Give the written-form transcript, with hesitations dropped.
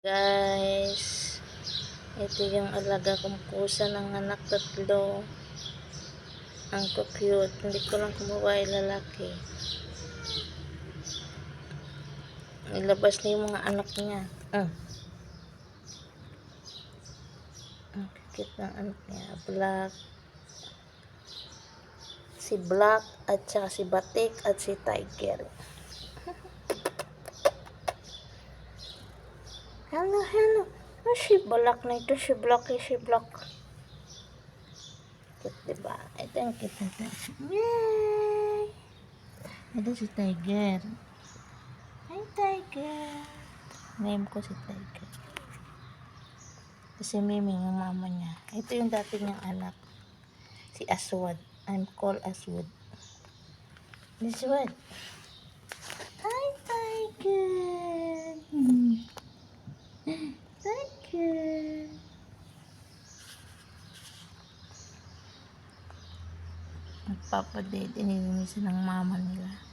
Guys, ito yung alaga kong pusa ng anak, tatlo. Ang cute. Hindi ko lang kumuha lalaki. Nilabas na yung mga anak niya. Ang cute ng anak niya. Black. Si Black at saka si Batik at si Tiger. Hello, hello. Oh, si Black na ito. Si Black. Cute, diba? Ito yung cute natin. Yay! Ito si Tiger. Hi, Tiger. Name ko si Tiger. Si Mimi, yung mama niya. Ito yung dati niyang anak. Si Aswad. I'm called Aswad. Aswad. Hi, Tiger. Tiger. Nagpapadate. Inilinis ng mama nila.